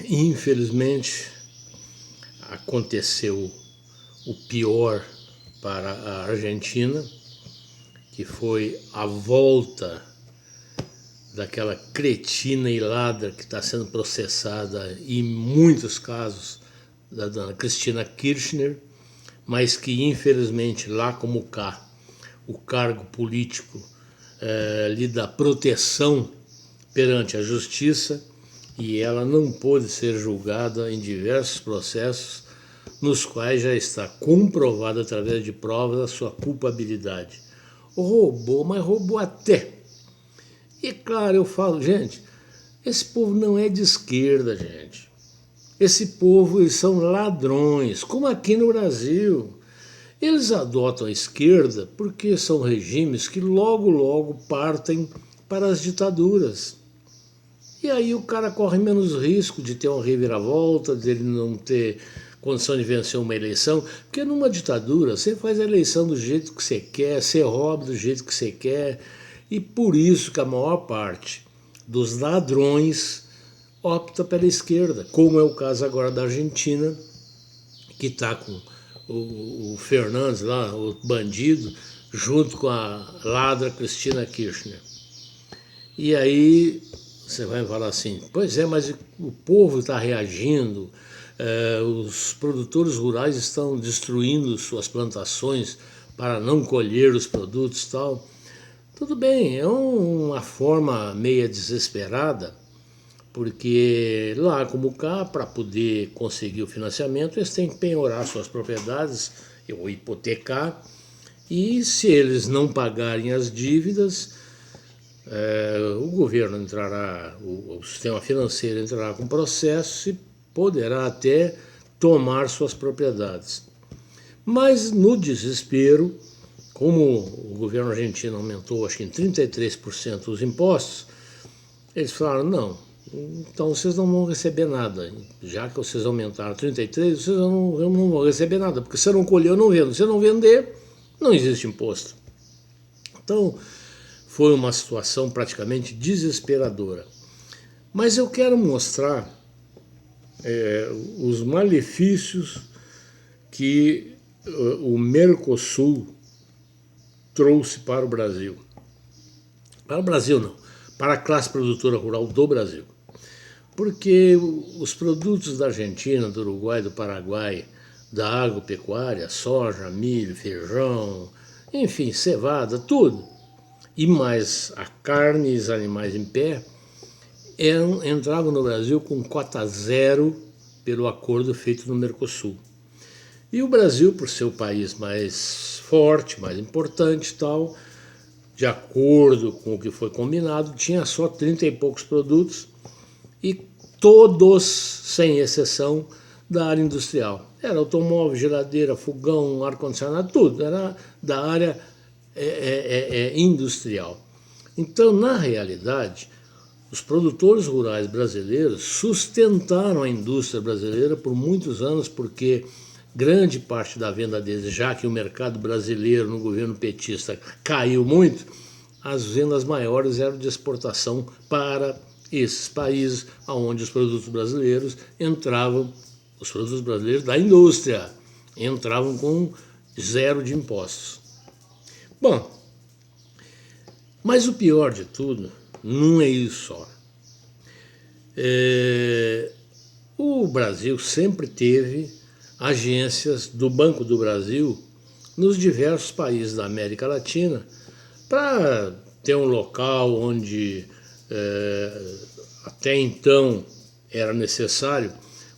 Infelizmente, aconteceu o pior para a Argentina, que foi a volta daquela cretina e ladra que está sendo processada em muitos casos da dona Cristina Kirchner, mas que infelizmente lá como cá o cargo político lhe dá proteção perante a justiça e ela não pôde ser julgada em diversos processos nos quais já está comprovada através de provas a sua culpabilidade. Roubou, mas roubou até. E claro, eu falo, gente, esse povo não é de esquerda, gente. Esse povo, eles são ladrões, como aqui no Brasil. Eles adotam a esquerda porque são regimes que logo, logo partem para as ditaduras. E aí o cara corre menos risco de ter uma reviravolta, de ele não ter condição de vencer uma eleição, porque numa ditadura você faz a eleição do jeito que você quer, você rouba do jeito que você quer, e por isso que a maior parte dos ladrões opta pela esquerda, como é o caso agora da Argentina, que está com o Fernandes lá, o bandido, junto com a ladra Cristina Kirchner. E aí você vai falar assim, pois é, mas o povo está reagindo, os produtores rurais estão destruindo suas plantações para não colher os produtos e tal. Tudo bem, é uma forma meia desesperada, porque lá como cá, para poder conseguir o financiamento, eles têm que penhorar suas propriedades ou hipotecar, e se eles não pagarem as dívidas, o governo entrará, o sistema financeiro entrará com processo e poderá até tomar suas propriedades. Mas no desespero, como o governo argentino aumentou acho que em 33% os impostos, eles falaram, não, então vocês não vão receber nada, já que vocês aumentaram 33%, vocês não vão receber nada, porque se eu não colher eu não vendo, se eu não vender, não existe imposto. Então foi uma situação praticamente desesperadora. Mas eu quero mostrar os malefícios que o Mercosul trouxe para o Brasil. Para o Brasil não, para a classe produtora rural do Brasil. Porque os produtos da Argentina, do Uruguai, do Paraguai, da agropecuária, soja, milho, feijão, enfim, cevada, tudo, e mais a carne e os animais em pé, entravam no Brasil com cota zero pelo acordo feito no Mercosul. E o Brasil, por ser o país mais forte, mais importante e tal, de acordo com o que foi combinado, tinha só 30 e poucos produtos e todos, sem exceção, da área industrial. Era automóvel, geladeira, fogão, ar-condicionado, tudo. Era da área industrial. Então, na realidade, os produtores rurais brasileiros sustentaram a indústria brasileira por muitos anos, porque grande parte da venda deles, já que o mercado brasileiro no governo petista caiu muito, as vendas maiores eram de exportação para esses países onde os produtos brasileiros entravam, os produtos brasileiros da indústria, entravam com zero de impostos. Bom, mas o pior de tudo não é isso só. O Brasil sempre teve agências do Banco do Brasil nos diversos países da América Latina para ter um local onde até então era necessário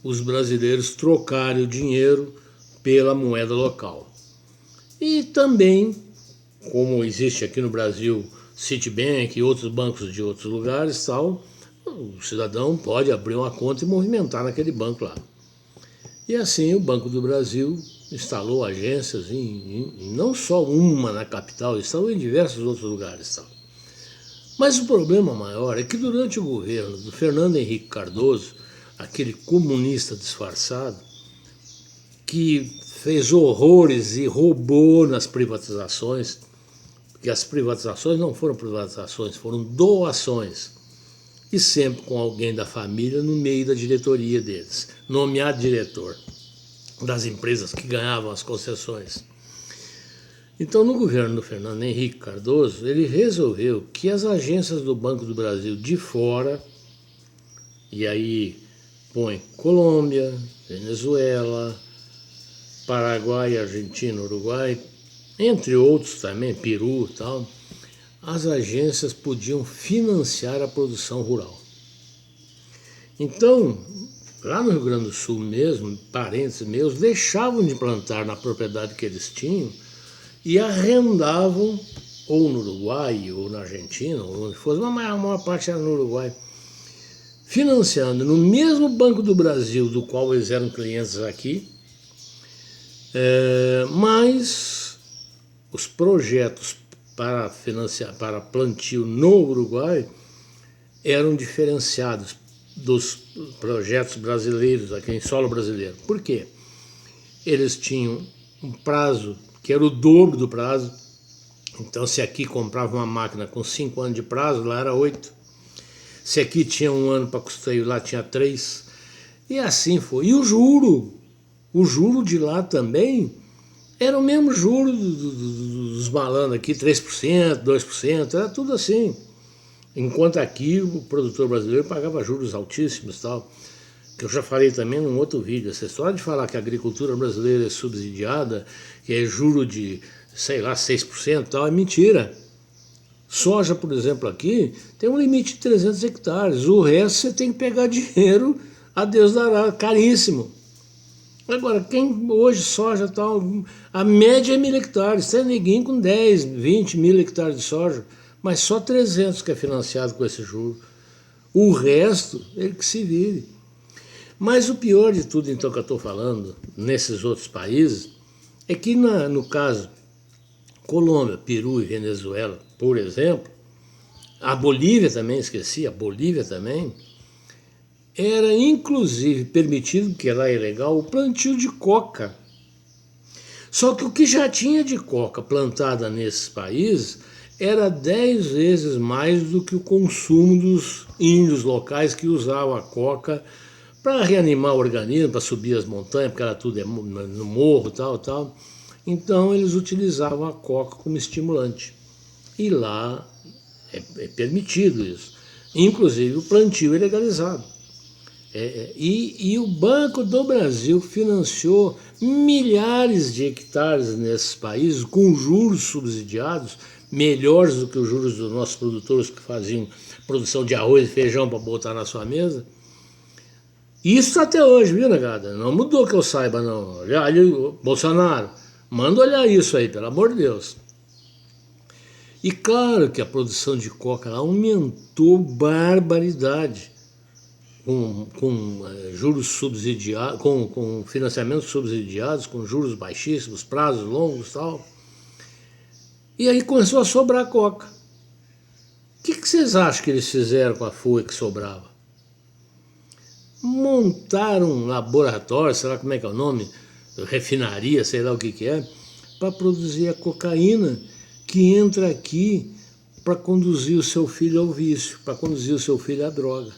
os brasileiros trocarem o dinheiro pela moeda local. E também, como existe aqui no Brasil Citibank e outros bancos de outros lugares, tal, o cidadão pode abrir uma conta e movimentar naquele banco lá. E assim o Banco do Brasil instalou agências, não só uma na capital, instalou em diversos outros lugares. Tal. Mas o problema maior é que durante o governo do Fernando Henrique Cardoso, aquele comunista disfarçado, que fez horrores e roubou nas privatizações, porque as privatizações não foram privatizações, foram doações. e sempre com alguém da família no meio da diretoria deles, nomeado diretor das empresas que ganhavam as concessões. Então, no governo do Fernando Henrique Cardoso, ele resolveu que as agências do Banco do Brasil de fora, e aí põe Colômbia, Venezuela, Paraguai, Argentina, Uruguai, entre outros também, Peru e tal, as agências podiam financiar a produção rural. Então, lá no Rio Grande do Sul mesmo, parentes meus deixavam de plantar na propriedade que eles tinham e arrendavam, ou no Uruguai, ou na Argentina, ou onde fosse, mas a maior parte era no Uruguai, financiando no mesmo Banco do Brasil, do qual eles eram clientes aqui, mas os projetos para financiar, para plantio no Uruguai eram diferenciados dos projetos brasileiros aqui em solo brasileiro. Por quê? Eles tinham um prazo que era o dobro do prazo. Então, se aqui comprava uma máquina com 5 anos de prazo, lá era 8. Se aqui tinha 1 ano para custeio, lá tinha 3. E assim foi. E o juro de lá também era o mesmo juro dos malandros aqui, 3%, 2%, era tudo assim. Enquanto aqui o produtor brasileiro pagava juros altíssimos e tal. Que eu já falei também num outro vídeo. Essa história de falar que a agricultura brasileira é subsidiada, que é juro de, sei lá, 6% e tal, é mentira. Soja, por exemplo, aqui tem um limite de 300 hectares. O resto você tem que pegar dinheiro, a Deus dará, caríssimo. Agora, quem hoje soja tal, a média é 1.000 hectares. Tem ninguém com 10, 20 mil hectares de soja, mas só 300 que é financiado com esse juro. O resto, ele que se vire. Mas o pior de tudo, então, que eu estou falando, nesses outros países, é que, no caso, Colômbia, Peru e Venezuela, por exemplo, a Bolívia também, esqueci, a Bolívia também, era inclusive permitido, porque lá é legal, o plantio de coca. Só que o que já tinha de coca plantada nesses países era 10 vezes mais do que o consumo dos índios locais que usavam a coca para reanimar o organismo, para subir as montanhas, porque era tudo no morro, tal. Então eles utilizavam a coca como estimulante. E lá é permitido isso. Inclusive o plantio é legalizado. E o Banco do Brasil financiou milhares de hectares nesses países com juros subsidiados, melhores do que os juros dos nossos produtores que faziam produção de arroz e feijão para botar na sua mesa. Isso até hoje, viu, negada? Não mudou que eu saiba, não. Olha, Bolsonaro, manda olhar isso aí, pelo amor de Deus. E claro que a produção de coca lá aumentou barbaridade, com juros subsidiados, com financiamentos subsidiados, com juros baixíssimos, prazos longos e tal. E aí começou a sobrar coca. O que vocês acham que eles fizeram com a folha que sobrava? Montaram um laboratório, sei lá como é que é o nome, refinaria, sei lá o que é, para produzir a cocaína que entra aqui para conduzir o seu filho ao vício, para conduzir o seu filho à droga.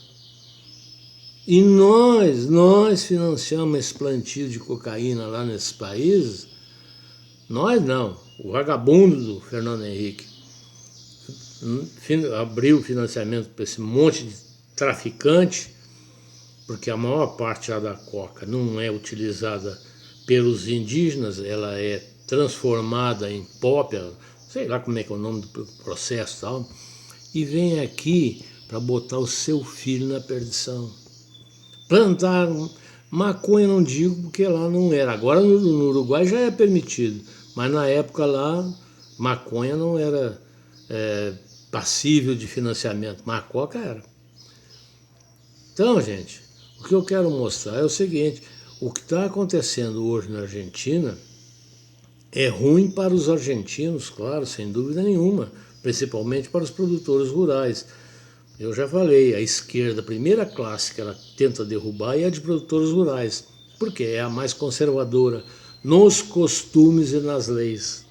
E nós financiamos esse plantio de cocaína lá nesses países. Nós não, o vagabundo do Fernando Henrique abriu financiamento para esse monte de traficante, porque a maior parte da coca não é utilizada pelos indígenas, ela é transformada em pó, sei lá como é que é o nome do processo e tal, e vem aqui para botar o seu filho na perdição. Plantaram maconha, não digo, porque lá não era. Agora no Uruguai já é permitido, mas na época lá maconha não era passível de financiamento, mas a coca era. Então, gente, o que eu quero mostrar é o seguinte: o que está acontecendo hoje na Argentina é ruim para os argentinos, claro, sem dúvida nenhuma, principalmente para os produtores rurais. Eu já falei, a esquerda, a primeira classe que ela tenta derrubar é a de produtores rurais, porque é a mais conservadora nos costumes e nas leis.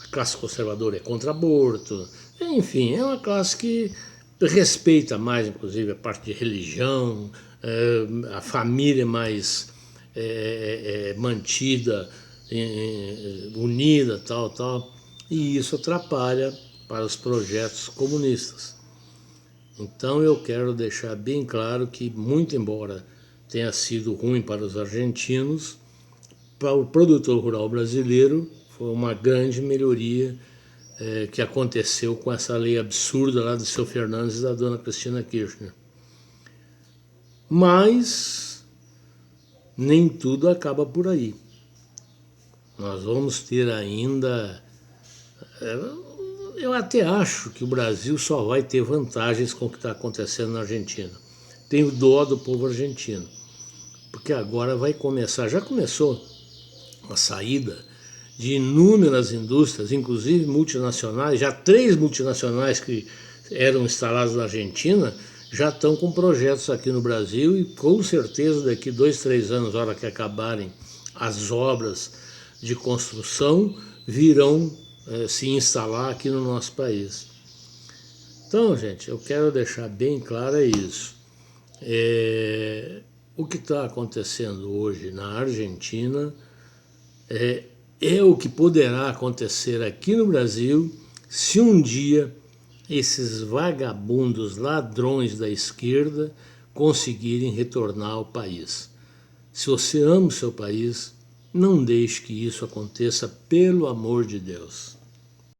A classe conservadora é contra aborto, enfim, é uma classe que respeita mais, inclusive, a parte de religião, a família mais mantida, unida, tal, e isso atrapalha para os projetos comunistas. Então eu quero deixar bem claro que, muito embora tenha sido ruim para os argentinos, para o produtor rural brasileiro foi uma grande melhoria que aconteceu com essa lei absurda lá do seu Fernandes e da dona Cristina Kirchner. Mas nem tudo acaba por aí. Nós vamos ter ainda... Eu até acho que o Brasil só vai ter vantagens com o que está acontecendo na Argentina. Tenho dó do povo argentino, porque agora vai começar, já começou a saída de inúmeras indústrias, inclusive multinacionais. Já 3 multinacionais que eram instaladas na Argentina já estão com projetos aqui no Brasil e com certeza daqui 2, 3 anos, na hora que acabarem as obras de construção, virão se instalar aqui no nosso país. Então, gente, eu quero deixar bem claro isso. O que está acontecendo hoje na Argentina é o que poderá acontecer aqui no Brasil se um dia esses vagabundos ladrões da esquerda conseguirem retornar ao país. Se você ama o seu país, não deixe que isso aconteça, pelo amor de Deus.